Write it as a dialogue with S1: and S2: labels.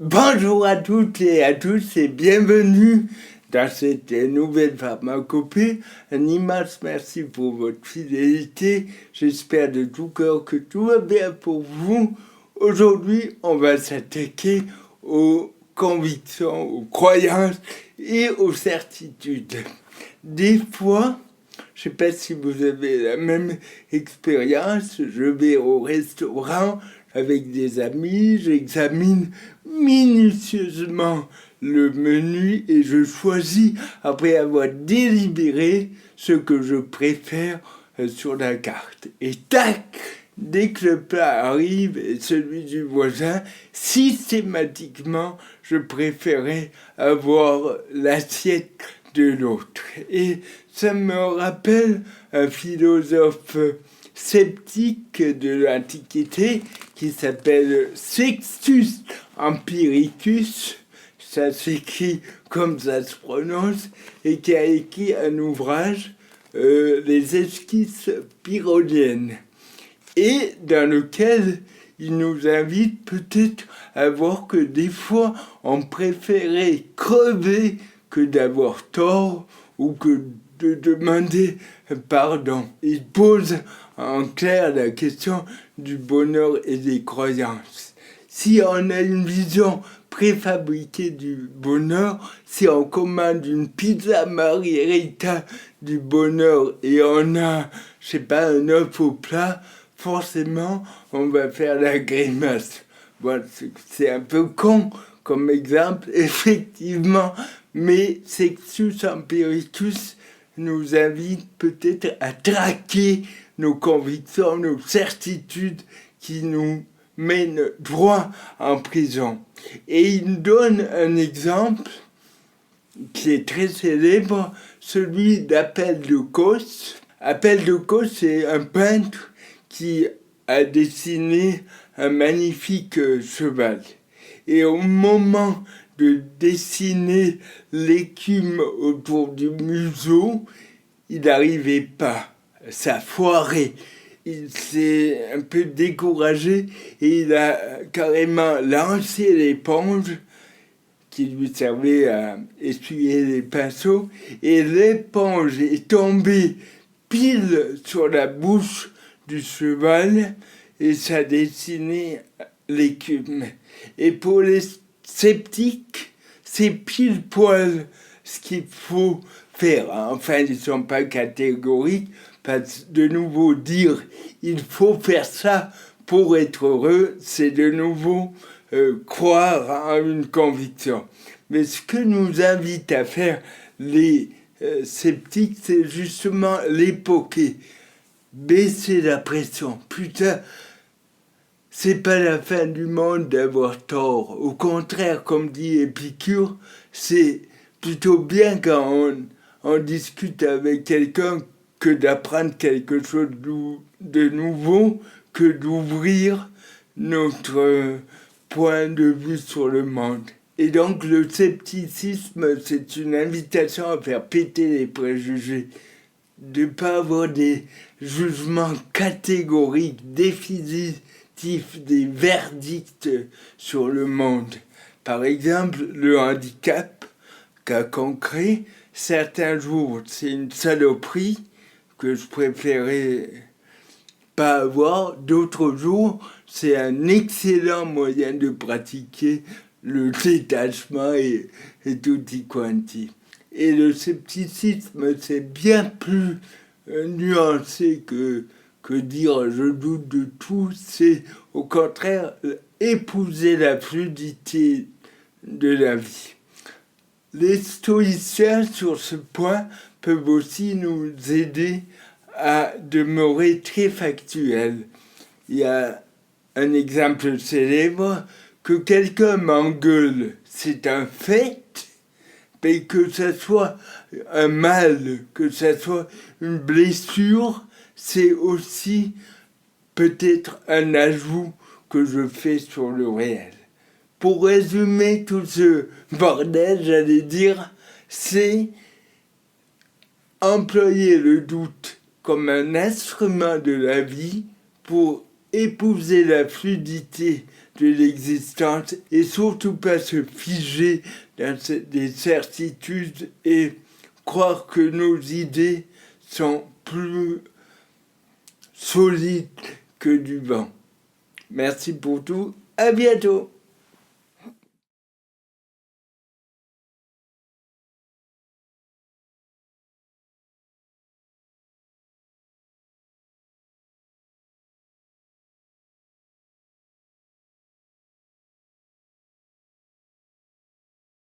S1: Bonjour à toutes et à tous et bienvenue dans cette nouvelle pharmacopée. Un immense merci pour votre fidélité. J'espère de tout cœur que tout va bien pour vous. Aujourd'hui, on va s'attaquer aux convictions, aux croyances et aux certitudes. Des fois, je ne sais pas si vous avez la même expérience, je vais au restaurant avec des amis, j'examine minutieusement le menu et je choisis, après avoir délibéré, ce que je préfère sur la carte. Et tac, dès que le plat arrive et celui du voisin, systématiquement, je préférais avoir l'assiette de l'autre. Et ça me rappelle un philosophe sceptique de l'Antiquité qui s'appelle Sextus Empiricus, ça s'écrit comme ça se prononce, et qui a écrit un ouvrage, Les esquisses pyrrhoniennes, et dans lequel il nous invite peut-être à voir que des fois on préférait crever que d'avoir tort ou que de demander pardon. Il pose en clair la question du bonheur et des croyances. Si on a une vision préfabriquée du bonheur, si on commande une pizza margherita du bonheur et on a, je sais pas, un œuf au plat, forcément on va faire la grimace. Bon, c'est un peu con comme exemple, effectivement, mais Sextus Empiricus nous invite peut-être à traquer nos convictions, nos certitudes qui nous mènent droit en prison. Et il donne un exemple qui est très célèbre, celui d'Apelle de Cos. Apelle de Cos, c'est un peintre qui a dessiné un magnifique cheval. Et au moment de dessiner l'écume autour du museau, il n'arrivait pas, ça foirait. Il s'est un peu découragé et il a carrément lancé l'éponge qui lui servait à essuyer les pinceaux, et l'éponge est tombée pile sur la bouche du cheval et ça a dessiné l'écume. Et pour les sceptiques, c'est pile poil ce qu'il faut faire. Enfin, ils ne sont pas catégoriques, parce que de nouveau dire il faut faire ça pour être heureux, c'est de nouveau croire en une conviction. Mais ce que nous invitent à faire les sceptiques, c'est justement l'époquer, baisser la pression. Putain, c'est pas la fin du monde d'avoir tort. Au contraire, comme dit Épicure, c'est plutôt bien quand on discute avec quelqu'un que d'apprendre quelque chose de nouveau, que d'ouvrir notre point de vue sur le monde. Et donc le scepticisme, c'est une invitation à faire péter les préjugés, de ne pas avoir des jugements catégoriques, définitifs, des verdicts sur le monde. Par exemple, le handicap, cas concret, certains jours c'est une saloperie que je préférais pas avoir, d'autres jours c'est un excellent moyen de pratiquer le détachement et tutti quanti. Et le scepticisme, c'est bien plus nuancé que dire je doute de tout, c'est au contraire épouser la fluidité de la vie. Les stoïciens, sur ce point, peuvent aussi nous aider à demeurer très factuels. Il y a un exemple célèbre, que quelqu'un m'engueule, c'est un fait, mais que ce soit un mal, que ce soit une blessure, c'est aussi peut-être un ajout que je fais sur le réel. Pour résumer tout ce bordel, j'allais dire, c'est employer le doute comme un instrument de la vie pour épouser la fluidité de l'existence et surtout pas se figer dans des certitudes et croire que nos idées sont plus solides que du vent. Merci pour tout, à bientôt.